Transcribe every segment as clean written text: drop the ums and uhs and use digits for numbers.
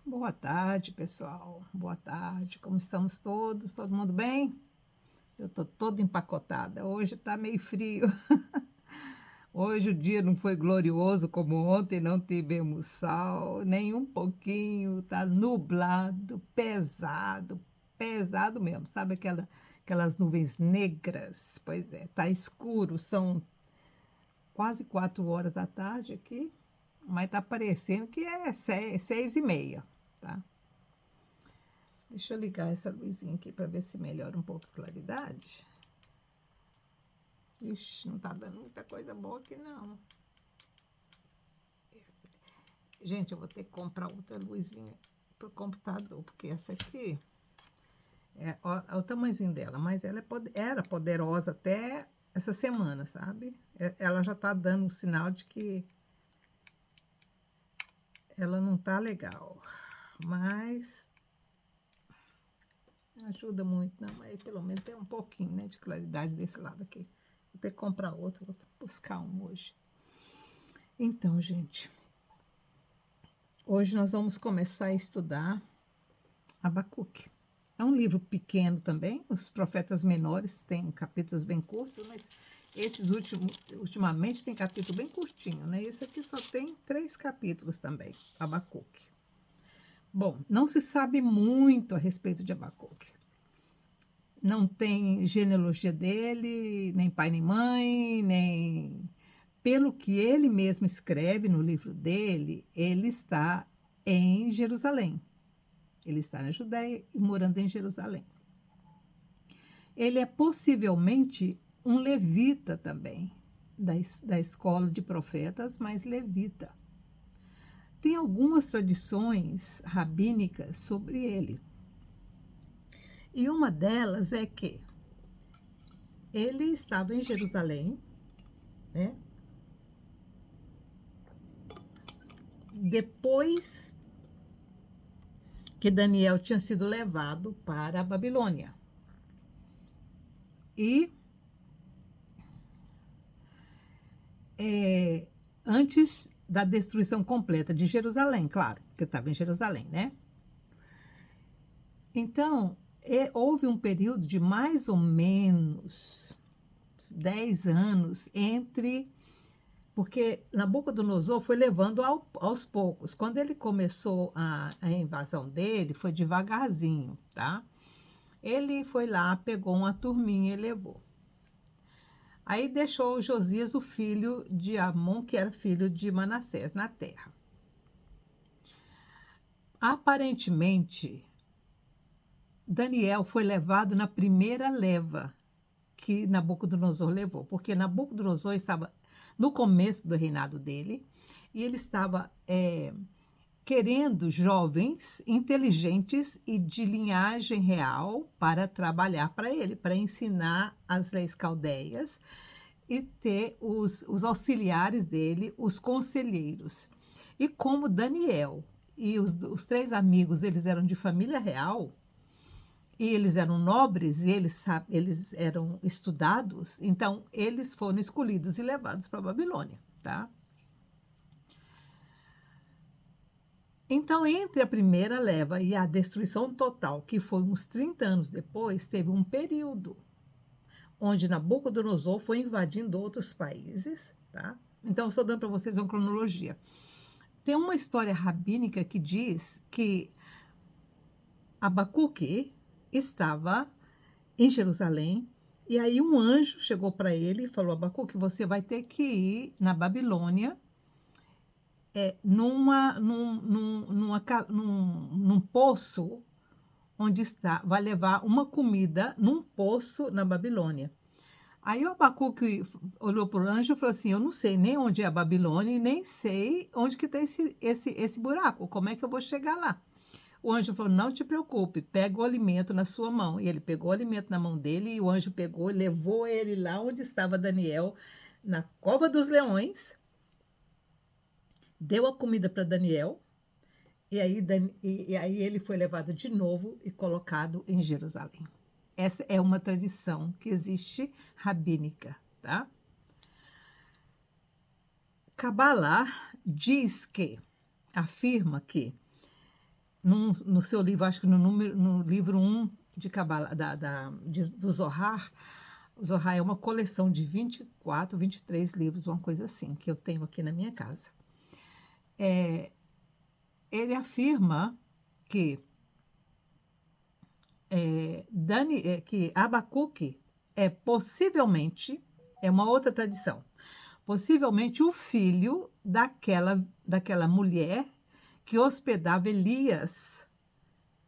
Boa tarde, pessoal. Boa tarde. Como estamos todos? Todo mundo bem? Eu tô toda empacotada. Hoje tá meio frio. Hoje o dia não foi glorioso como ontem, não tivemos sol, nem um pouquinho. Tá nublado, pesado, pesado mesmo. Sabe aquelas nuvens negras? Pois é, tá escuro. São quase 4 horas da tarde aqui, mas tá parecendo que é 6h30, tá? Deixa eu ligar essa luzinha aqui para ver se melhora um pouco a claridade. Ixi, não tá dando muita coisa boa aqui, não. Gente, eu vou ter que comprar outra luzinha pro computador, porque essa aqui é o tamanhozinho dela, mas ela era poderosa até essa semana, sabe? Ela já tá dando um sinal de que ela não tá legal, mas não ajuda muito, não, mas pelo menos tem um pouquinho, né, de claridade desse lado aqui. Vou ter que comprar outro, vou buscar um hoje. Então, gente, hoje nós vamos começar a estudar Abacuque. É um livro pequeno também, os profetas menores têm capítulos bem curtos, mas esses ultimamente tem capítulo bem curtinho, né? Esse aqui só tem 3 capítulos também, Abacuque. Bom, não se sabe muito a respeito de Abacuque. Não tem genealogia dele, nem pai nem mãe, nem... Pelo que ele mesmo escreve no livro dele, ele está em Jerusalém. Ele está na Judéia e morando em Jerusalém. Ele é possivelmente um levita também, da escola de profetas, mas levita. Tem algumas tradições rabínicas sobre ele. E uma delas é que ele estava em Jerusalém, né? Depois que Daniel tinha sido levado para a Babilônia. E antes da destruição completa de Jerusalém, claro, porque estava em Jerusalém, né? Então, houve um período de mais ou menos 10 anos entre... Porque Nabucodonosor foi levando aos poucos. Quando ele começou a invasão dele, foi devagarzinho, tá? Ele foi lá, pegou uma turminha e levou. Aí deixou Josias, o filho de Amon, que era filho de Manassés, na terra. Aparentemente, Daniel foi levado na primeira leva que Nabucodonosor levou, porque Nabucodonosor estava no começo do reinado dele e ele estava querendo jovens inteligentes e de linhagem real para trabalhar para ele, para ensinar as leis caldeias e ter os auxiliares dele, os conselheiros. E como Daniel e os 3 amigos, eles eram de família real, e eles eram nobres, e eles eram estudados, então eles foram escolhidos e levados para a Babilônia, tá? Então, entre a primeira leva e a destruição total, que foi uns 30 anos depois, teve um período onde Nabucodonosor foi invadindo outros países, tá? Então, estou dando para vocês uma cronologia. Tem uma história rabínica que diz que Abacuque estava em Jerusalém, e aí um anjo chegou para ele e falou: Abacuque, você vai ter que ir na Babilônia, num poço onde está, vai levar uma comida num poço na Babilônia. Aí o Abacuque olhou para o anjo e falou assim: eu não sei nem onde é a Babilônia e nem sei onde que tem esse buraco, como é que eu vou chegar lá? O anjo falou: não te preocupe, pega o alimento na sua mão. E ele pegou o alimento na mão dele e o anjo pegou e levou ele lá onde estava Daniel, na cova dos leões, deu a comida para Daniel, e aí ele foi levado de novo e colocado em Jerusalém. Essa é uma tradição que existe rabínica, tá? Kabbalah afirma que no seu livro, acho que no livro 1 de Cabala, do Zohar. O Zohar é uma coleção de 24, 23 livros, uma coisa assim, que eu tenho aqui na minha casa. Ele afirma que, que Abacuque possivelmente, é uma outra tradição, possivelmente o filho daquela mulher que hospedava Elias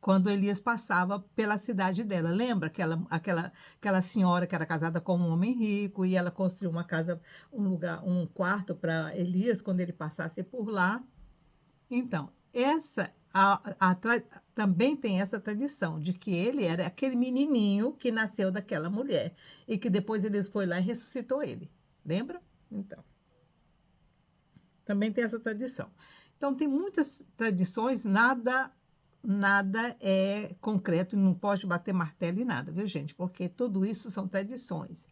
quando Elias passava pela cidade dela. Lembra aquela senhora que era casada com um homem rico e ela construiu uma casa, um quarto para Elias quando ele passasse por lá? Então, também tem essa tradição de que ele era aquele menininho que nasceu daquela mulher e que depois Elias foi lá e ressuscitou ele. Lembra? Então, também tem essa tradição. Então, tem muitas tradições, nada é concreto, não pode bater martelo em nada, viu, gente? Porque tudo isso são tradições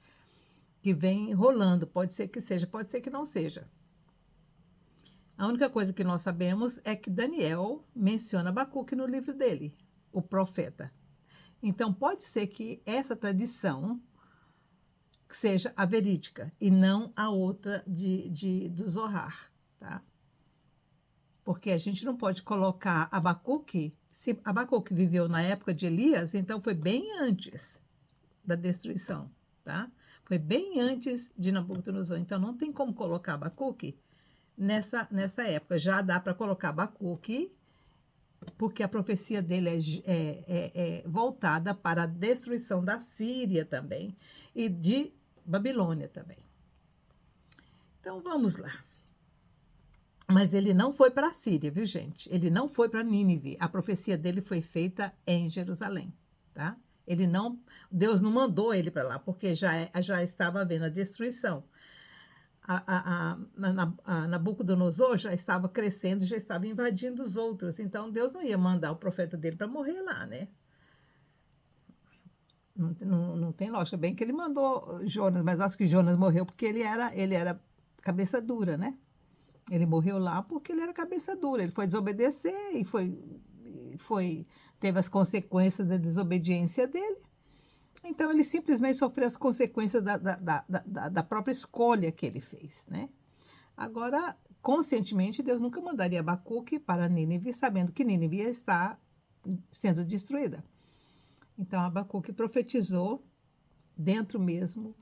que vêm rolando. Pode ser que seja, pode ser que não seja. A única coisa que nós sabemos é que Daniel menciona Abacuque no livro dele, o profeta. Então, pode ser que essa tradição seja a verídica e não a outra do Zohar, tá? Porque a gente não pode colocar Abacuque, se Abacuque viveu na época de Elias, então foi bem antes da destruição, tá? Foi bem antes de Nabucodonosor, então não tem como colocar Abacuque nessa época. Já dá para colocar Abacuque, porque a profecia dele é voltada para a destruição da Síria também e de Babilônia também. Então, vamos lá. Mas ele não foi para a Síria, viu, gente? Ele não foi para Nínive. A profecia dele foi feita em Jerusalém, tá? Deus não mandou ele para lá, porque já estava havendo a destruição. Nabucodonosor já estava crescendo, já estava invadindo os outros. Então, Deus não ia mandar o profeta dele para morrer lá, né? Não tem lógica. Bem que ele mandou Jonas, mas eu acho que Jonas morreu porque ele era cabeça dura, né? Ele morreu lá porque ele era cabeça dura. Ele foi desobedecer e teve as consequências da desobediência dele. Então, ele simplesmente sofreu as consequências da própria escolha que ele fez, né? Agora, conscientemente, Deus nunca mandaria Abacuque para Nínive, sabendo que Nínive ia estar sendo destruída. Então, Abacuque profetizou dentro mesmo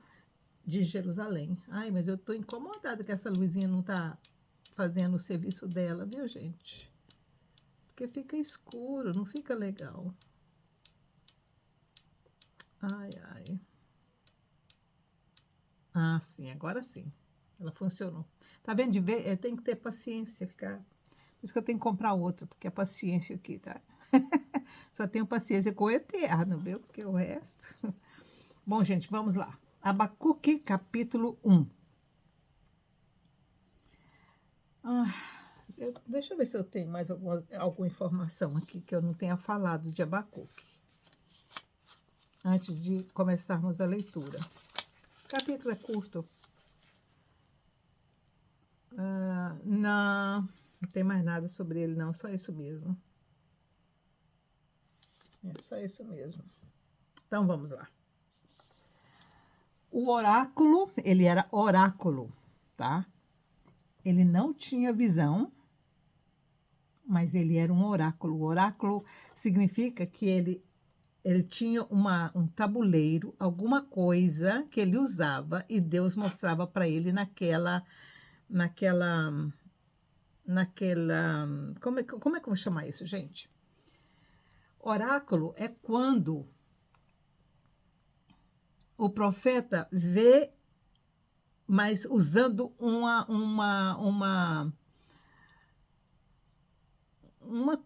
de Jerusalém. Ai, mas eu estou incomodada que essa luzinha não está fazendo o serviço dela, viu, gente? Porque fica escuro, não fica legal. Ai, ai. Ah, sim, agora sim. Ela funcionou. Tá vendo? Tem que ter paciência, ficar. Por isso que eu tenho que comprar outro, porque é paciência aqui, tá? Só tenho paciência com o eterno, viu? Porque o resto. Bom, gente, vamos lá. Abacuque, capítulo 1. Deixa eu ver se eu tenho mais alguma informação aqui que eu não tenha falado de Abacuque. Antes de começarmos a leitura. O capítulo é curto. Não tem mais nada sobre ele, não. Só isso mesmo. É só isso mesmo. Então, vamos lá. O oráculo, ele era oráculo, tá? Ele não tinha visão, mas ele era um oráculo. O oráculo significa que ele tinha um tabuleiro, alguma coisa que ele usava e Deus mostrava para ele naquela, como é que eu vou chamar isso, gente? Oráculo é quando o profeta vê, mas usando uma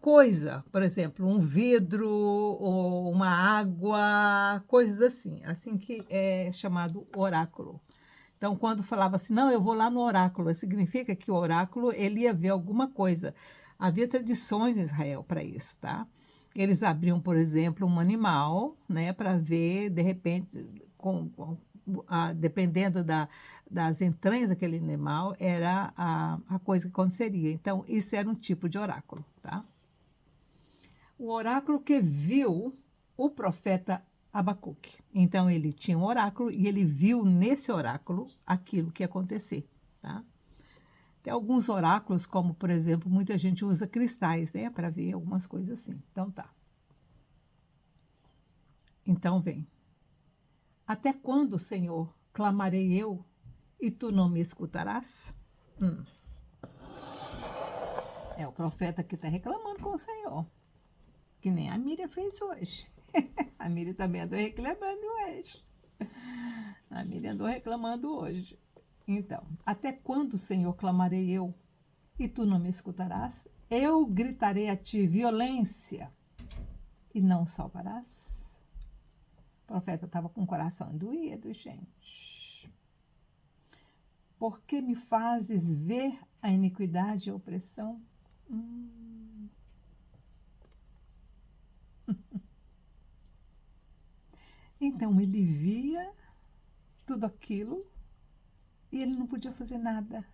coisa, por exemplo, um vidro ou uma água, coisas assim que é chamado oráculo. Então, quando falava assim, não, eu vou lá no oráculo, significa que o oráculo, ele ia ver alguma coisa. Havia tradições em Israel para isso, tá? Eles abriam, por exemplo, um animal, né, para ver, de repente, dependendo das entranhas daquele animal, era a coisa que aconteceria. Então, isso era um tipo de oráculo, tá? O oráculo que viu o profeta Abacuque. Então, ele tinha um oráculo e ele viu nesse oráculo aquilo que ia acontecer, tá? Tem alguns oráculos, como, por exemplo, muita gente usa cristais, né, para ver algumas coisas assim. Então, tá. Então, vem. Até quando, Senhor, clamarei eu e tu não me escutarás? O profeta que está reclamando com o Senhor, que nem a Miriam fez hoje. A Miriam também andou reclamando hoje. A Miriam andou reclamando hoje. Então, até quando, Senhor, clamarei eu e tu não me escutarás? Eu gritarei a ti violência e não salvarás? O profeta estava com o coração doído, gente. Por que me fazes ver a iniquidade e a opressão? Então ele via tudo aquilo e ele não podia fazer nada.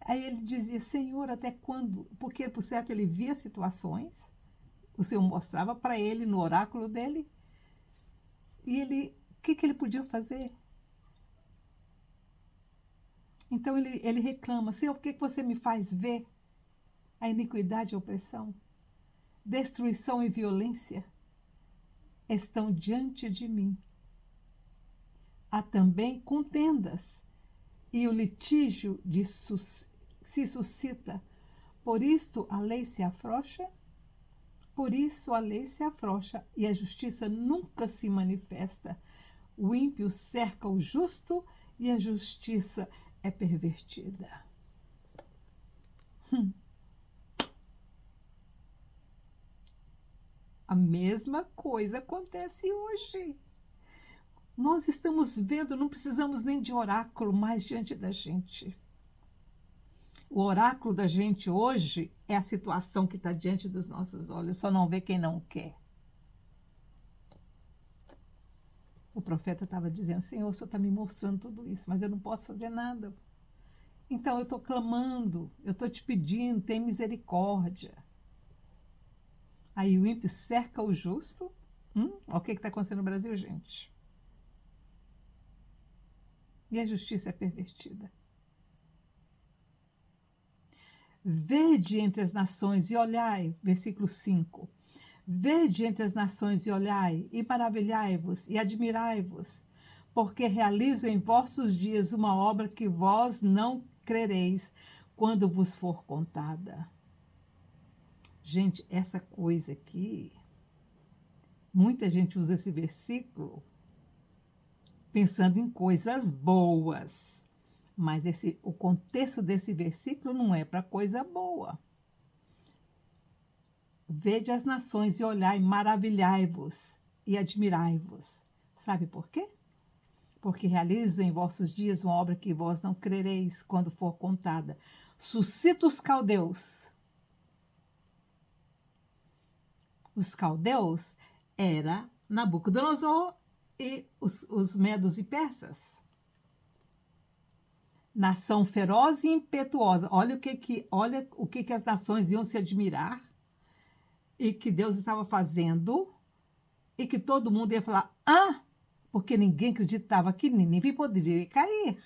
Aí ele dizia, Senhor, até quando? Porque, por certo, ele via situações, o Senhor mostrava para ele no oráculo dele, e ele, o que ele podia fazer? Então ele reclama, Senhor, por que você me faz ver a iniquidade e a opressão? Destruição e violência estão diante de mim. Há também contendas, e o litígio se suscita. Por isso a lei se afrouxa, e a justiça nunca se manifesta. O ímpio cerca o justo e a justiça é pervertida. A mesma coisa acontece hoje. Nós estamos vendo, não precisamos nem de oráculo mais diante da gente. O oráculo da gente hoje é a situação que está diante dos nossos olhos, só não vê quem não quer. O profeta estava dizendo, Senhor, o Senhor está me mostrando tudo isso, mas eu não posso fazer nada. Então eu estou clamando, eu estou te pedindo, tem misericórdia. Aí o ímpio cerca o justo. Olha o que está acontecendo no Brasil, gente. E a justiça é pervertida. Vede entre as nações e olhai, versículo 5. Vede entre as nações e olhai, e maravilhai-vos, e admirai-vos, porque realizo em vossos dias uma obra que vós não crereis quando vos for contada. Gente, essa coisa aqui, muita gente usa esse versículo pensando em coisas boas, mas o contexto desse versículo não é para coisa boa. Vede as nações e olhai, maravilhai-vos e admirai-vos. Sabe por quê? Porque realizo em vossos dias uma obra que vós não crereis quando for contada. Suscito os caldeus. Os caldeus era Nabucodonosor e os medos e persas. Nação feroz e impetuosa. Olha o que as nações iam se admirar e que Deus estava fazendo e que todo mundo ia falar, porque ninguém acreditava que Nínive poderia cair.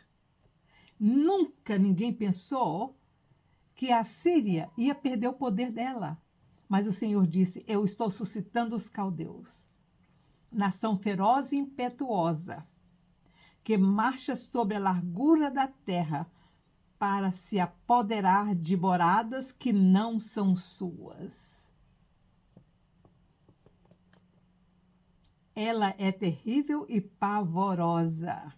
Nunca ninguém pensou que a Síria ia perder o poder dela. Mas o Senhor disse, eu estou suscitando os caldeus. Nação feroz e impetuosa, que marcha sobre a largura da terra para se apoderar de moradas que não são suas. Ela é terrível e pavorosa.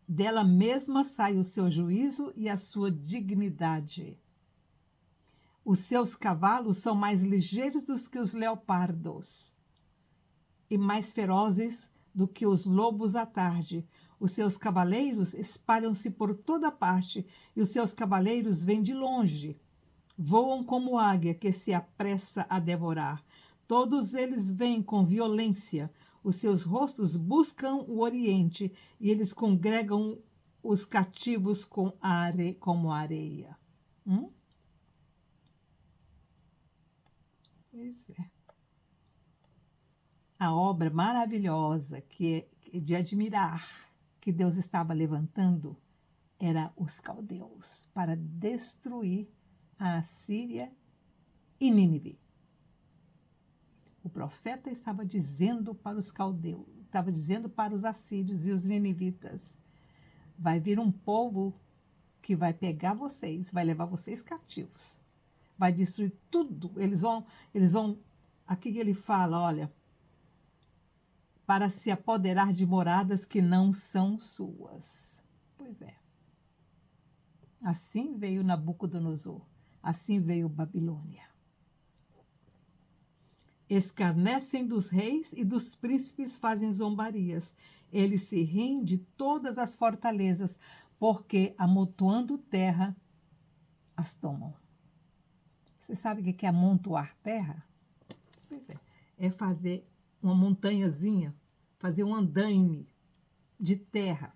Dela mesma sai o seu juízo e a sua dignidade. Os seus cavalos são mais ligeiros do que os leopardos e mais ferozes do que os lobos à tarde. Os seus cavaleiros espalham-se por toda parte e os seus cavaleiros vêm de longe. Voam como águia que se apressa a devorar. Todos eles vêm com violência. Os seus rostos buscam o oriente e eles congregam os cativos como areia. Pois é. A obra maravilhosa que de admirar que Deus estava levantando era os caldeus para destruir a Assíria e Nínive. O profeta estava dizendo para os caldeus, estava dizendo para os assírios e os ninivitas: vai vir um povo que vai pegar vocês, vai levar vocês cativos, vai destruir tudo. Eles vão, aqui que ele fala, olha, para se apoderar de moradas que não são suas. Pois é. Assim veio Nabucodonosor, assim veio Babilônia. Escarnecem dos reis e dos príncipes fazem zombarias. Eles se riem de todas as fortalezas, porque, amontoando terra, as tomam. Você sabe o que é amontoar terra? Pois é. É fazer uma montanhazinha, fazer um andaime de terra.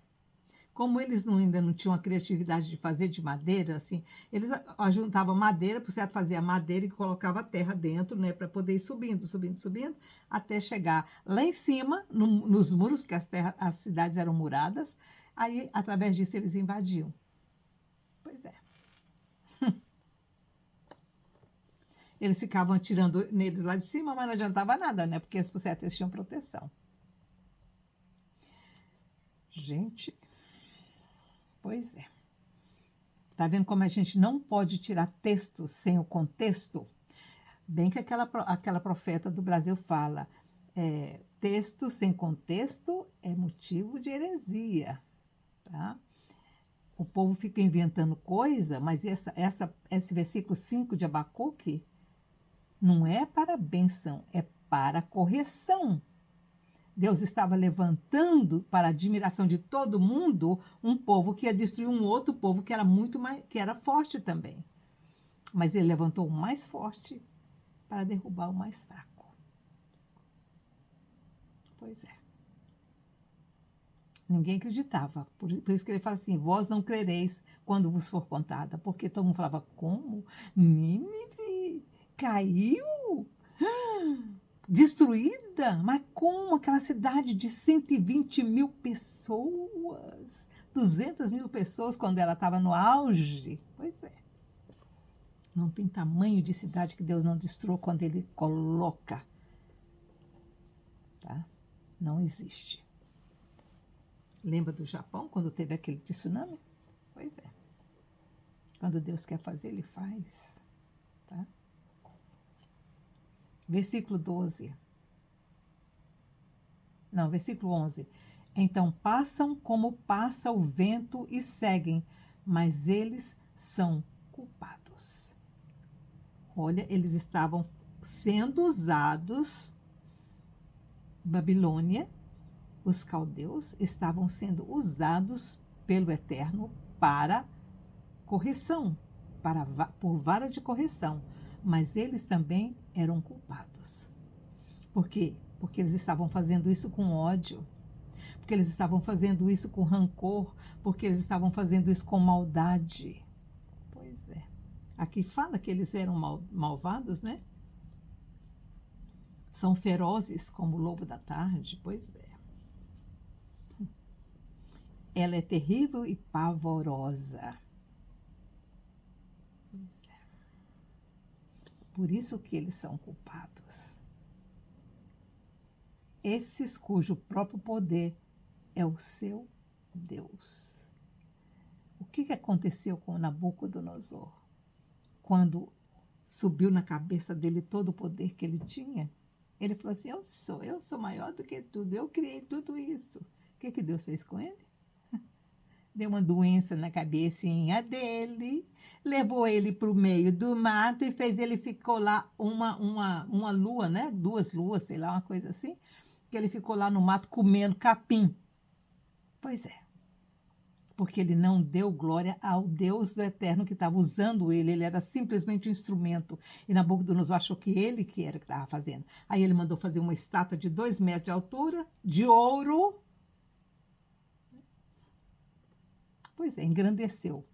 Como eles ainda não tinham a criatividade de fazer de madeira, assim, eles juntavam madeira, por certo, fazia madeira e colocava a terra dentro, né, para poder ir subindo, subindo, subindo, até chegar lá em cima, nos muros, que as cidades eram muradas, aí, através disso, eles invadiam. Pois é. Eles ficavam atirando neles lá de cima, mas não adiantava nada, né, porque, por certo, eles tinham proteção. Gente, pois é. Tá vendo como a gente não pode tirar texto sem o contexto? Bem que aquela profeta do Brasil fala, texto sem contexto é motivo de heresia, tá? O povo fica inventando coisa, mas esse versículo 5 de Abacuque não é para bênção, é para correção. Deus estava levantando para a admiração de todo mundo um povo que ia destruir um outro povo que era muito mais, que era forte também. Mas ele levantou o mais forte para derrubar o mais fraco. Pois é. Ninguém acreditava. Por isso que ele fala assim: vós não crereis quando vos for contada. Porque todo mundo falava: como? Nínive caiu? Destruída? Mas como aquela cidade de 120 mil pessoas? 200 mil pessoas quando ela estava no auge? Pois é. Não tem tamanho de cidade que Deus não destrua quando Ele coloca. Tá? Não existe. Lembra do Japão, quando teve aquele tsunami? Pois é. Quando Deus quer fazer, Ele faz. Tá? Versículo 12. Não, versículo 11. Então passam como passa o vento e seguem, mas eles são culpados. Olha, eles estavam sendo usados, Babilônia, os caldeus estavam sendo usados pelo Eterno para correção, por vara de correção, mas eles também eram culpados. Por quê? Porque eles estavam fazendo isso com ódio, porque eles estavam fazendo isso com rancor, porque eles estavam fazendo isso com maldade. Pois é. Aqui fala que eles eram malvados, né? São ferozes como o lobo da tarde. Pois é. Ela é terrível e pavorosa. Pois é. Por isso que eles são culpados. Esses cujo próprio poder é o seu Deus. O que aconteceu com Nabucodonosor? Quando subiu na cabeça dele todo o poder que ele tinha, ele falou assim: eu sou maior do que tudo, eu criei tudo isso. O que Deus fez com ele? Deu uma doença na cabecinha dele, levou ele para o meio do mato e fez ele ficou lá uma lua, né? 2 luas, sei lá, uma coisa assim, que ele ficou lá no mato comendo capim. Pois é, porque ele não deu glória ao Deus do Eterno que estava usando ele era simplesmente um instrumento. E Nabucodonosor achou que ele que era que estava fazendo. Aí ele mandou fazer uma estátua de 2 metros de altura, de ouro. Pois é, engrandeceu.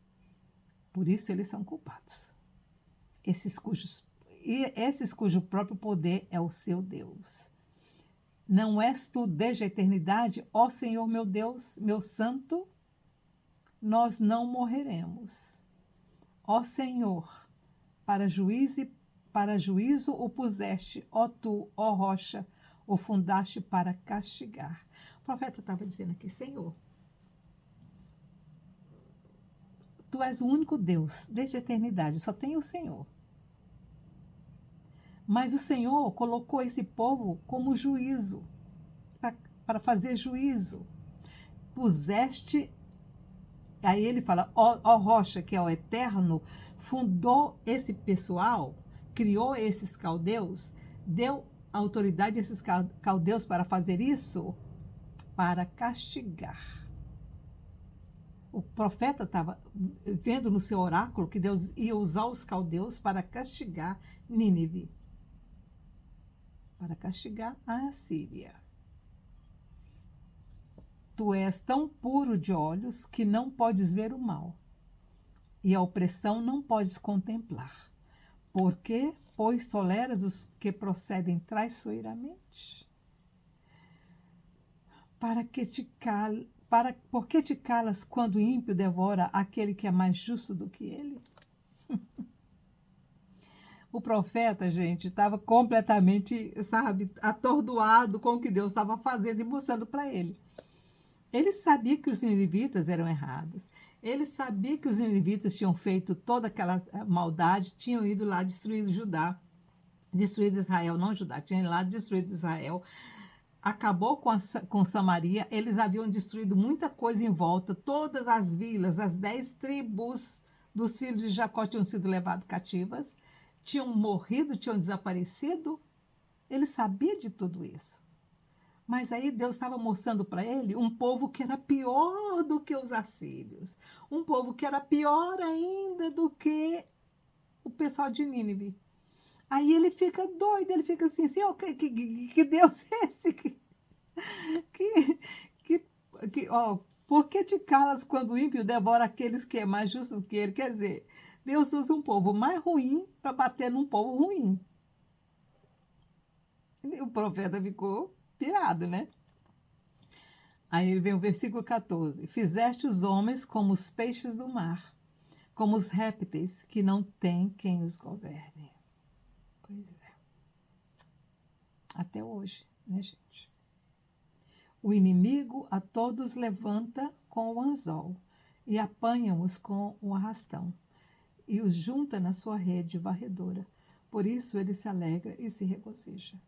Por isso eles são culpados. e esses cujo próprio poder é o seu Deus. Não és tu desde a eternidade, ó Senhor meu Deus, meu santo? Nós não morreremos. Ó Senhor, para juízo o puseste, ó tu, ó rocha, o fundaste para castigar. O profeta estava dizendo aqui, Senhor, tu és o único Deus, desde a eternidade, só tem o Senhor. Mas o Senhor colocou esse povo como juízo, para fazer juízo. Puseste, aí ele fala, ó rocha, que é o eterno, fundou esse pessoal, criou esses caldeus, deu autoridade a esses caldeus para fazer isso, para castigar. O profeta estava vendo no seu oráculo que Deus ia usar os caldeus para castigar Nínive, para castigar a Assíria. Tu és tão puro de olhos que não podes ver o mal, e a opressão não podes contemplar. Por quê? Pois toleras os que procedem traiçoeiramente? Por que te calas quando o ímpio devora aquele que é mais justo do que ele? O profeta, gente, estava completamente, sabe, atordoado com o que Deus estava fazendo e mostrando para ele. Ele sabia que os ninivitas eram errados. Ele sabia que os ninivitas tinham feito toda aquela maldade, tinham ido lá destruir Judá, destruído Israel, não Judá, tinham ido lá destruído Israel, acabou com Samaria, eles haviam destruído muita coisa em volta, todas as vilas, as 10 tribos dos filhos de Jacó tinham sido levadas cativas, tinham morrido, tinham desaparecido. Ele sabia de tudo isso. Mas aí Deus estava mostrando para ele um povo que era pior do que os assírios, um povo que era pior ainda do que o pessoal de Nínive. Aí ele fica doido, ele fica assim, Senhor, que Deus é esse? Por que te calas quando o ímpio devora aqueles que é mais justos que ele? Quer dizer, Deus usa um povo mais ruim para bater num povo ruim. E o profeta ficou pirado, né? Aí vem o versículo 14. Fizeste os homens como os peixes do mar, como os répteis que não tem quem os governe. Pois é. Até hoje, né, gente? O inimigo a todos levanta com o anzol e apanha-os com o arrastão e os junta na sua rede varredora. Por isso ele se alegra e se regozija.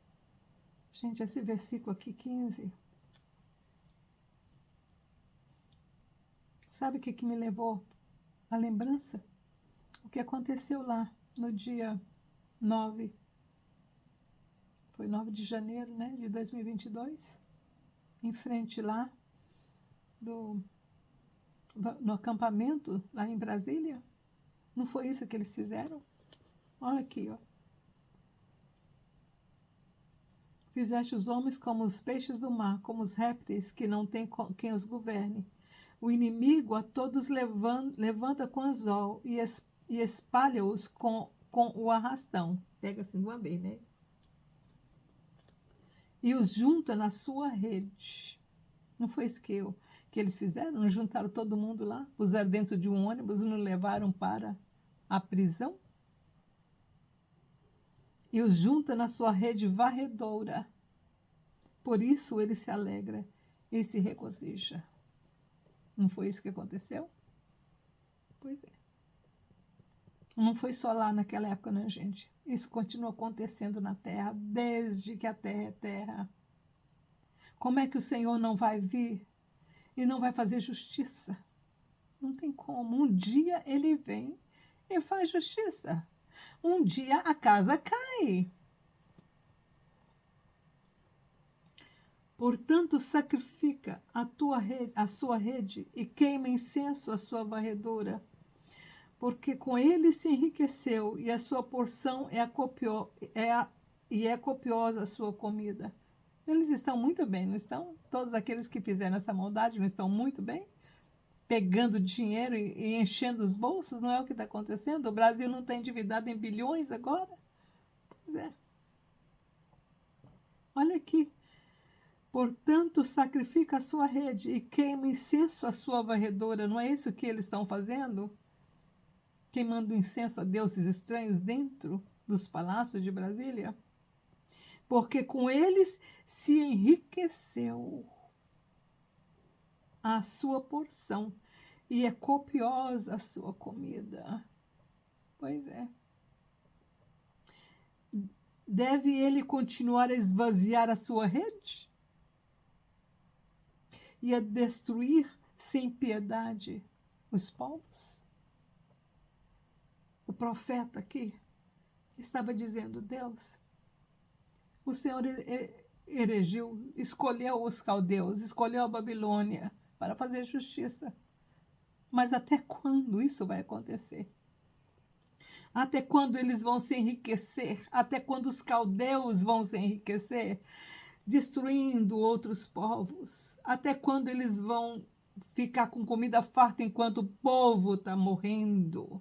Gente, esse versículo aqui, 15, sabe o que me levou à lembrança? O que aconteceu lá no dia 9, foi 9 de janeiro, né, de 2022, em frente lá no acampamento, lá em Brasília. Não foi isso que eles fizeram? Olha aqui, ó. Fizeste os homens como os peixes do mar, como os répteis que não tem quem os governe. O inimigo a todos levanta com anzol e espalha-os com o arrastão. Pega assim de uma vez, né? E os junta na sua rede. Não foi isso que eles fizeram? Não juntaram todo mundo lá? Puseram dentro de um ônibus e não levaram para a prisão? E os junta na sua rede varredora. Por isso ele se alegra e se regozija. Não foi isso que aconteceu? Pois é. Não foi só lá naquela época, né, gente? Isso continua acontecendo na terra, desde que a terra é terra. Como é que o Senhor não vai vir e não vai fazer justiça? Não tem como. Um dia ele vem e faz justiça. Um dia a casa cai. Portanto, sacrifica a sua rede e queima incenso a sua varredura, porque com ele se enriqueceu e a sua porção é copiosa a sua comida. Eles estão muito bem, não estão? Todos aqueles que fizeram essa maldade não estão muito bem? Pegando dinheiro e enchendo os bolsos, não é o que está acontecendo? O Brasil não está endividado em bilhões agora? Pois é. Olha aqui. Portanto, sacrifica a sua rede e queima incenso à sua varredora. Não é isso que eles estão fazendo? Queimando incenso a deuses estranhos dentro dos palácios de Brasília? Porque com eles se enriqueceu a sua porção e é copiosa a sua comida. Pois é. Deve ele continuar a esvaziar a sua rede e a destruir sem piedade os povos? O profeta aqui estava dizendo: Deus, o Senhor erigiu, escolheu os caldeus, escolheu a Babilônia para fazer justiça. Mas até quando isso vai acontecer? Até quando eles vão se enriquecer? Até quando os caldeus vão se enriquecer, destruindo outros povos? Até quando eles vão ficar com comida farta enquanto o povo está morrendo?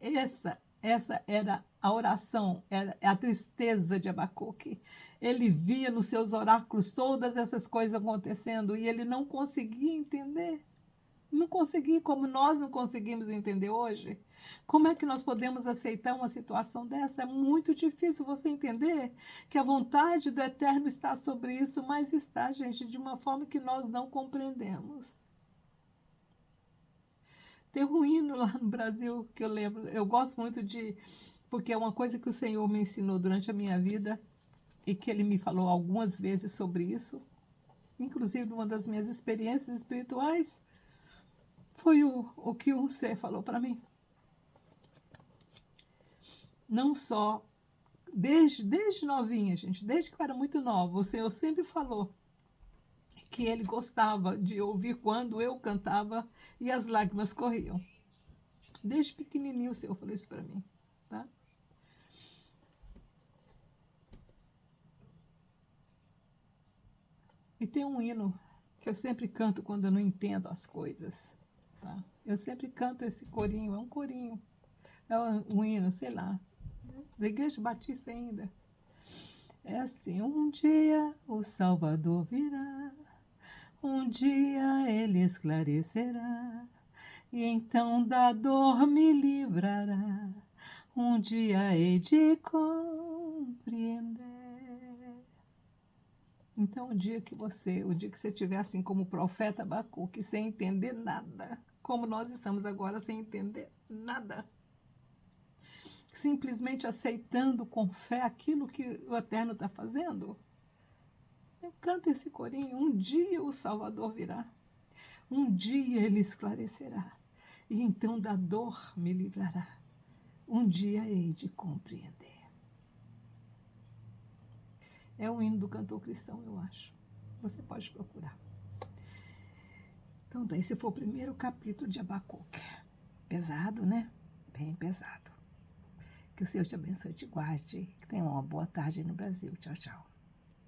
Essa era a oração, era a tristeza de Abacuque. Ele via nos seus oráculos todas essas coisas acontecendo e ele não conseguia entender. Não conseguia, como nós não conseguimos entender hoje. Como é que nós podemos aceitar uma situação dessa? É muito difícil você entender que a vontade do Eterno está sobre isso, mas está, gente, de uma forma que nós não compreendemos. Tem um hino lá no Brasil que eu lembro, eu gosto muito de, porque é uma coisa que o Senhor me ensinou durante a minha vida e que Ele me falou algumas vezes sobre isso. Inclusive, uma das minhas experiências espirituais foi o que um ser falou para mim. Não só, desde novinha, gente, desde que eu era muito nova, o Senhor sempre falou que Ele gostava de ouvir quando eu cantava e as lágrimas corriam. Desde pequenininho o Senhor falou isso para mim, tá? E tem um hino que eu sempre canto quando eu não entendo as coisas, tá? Eu sempre canto esse corinho, é um corinho, é um hino, sei lá, da Igreja Batista ainda. É assim: um dia o Salvador virá, um dia ele esclarecerá, e então da dor me livrará, um dia hei de compreender. Então, o dia que você estiver assim como o profeta Abacuque, sem entender nada, como nós estamos agora sem entender nada, simplesmente aceitando com fé aquilo que o Eterno está fazendo, canta esse corinho: um dia o Salvador virá, um dia ele esclarecerá, e então da dor me livrará, um dia hei de compreender. É um hino do cantor cristão, eu acho. Você pode procurar. Então, esse foi o primeiro capítulo de Abacuque. Pesado, né? Bem pesado. Que o Senhor te abençoe e te guarde. Que tenha uma boa tarde no Brasil. Tchau, tchau.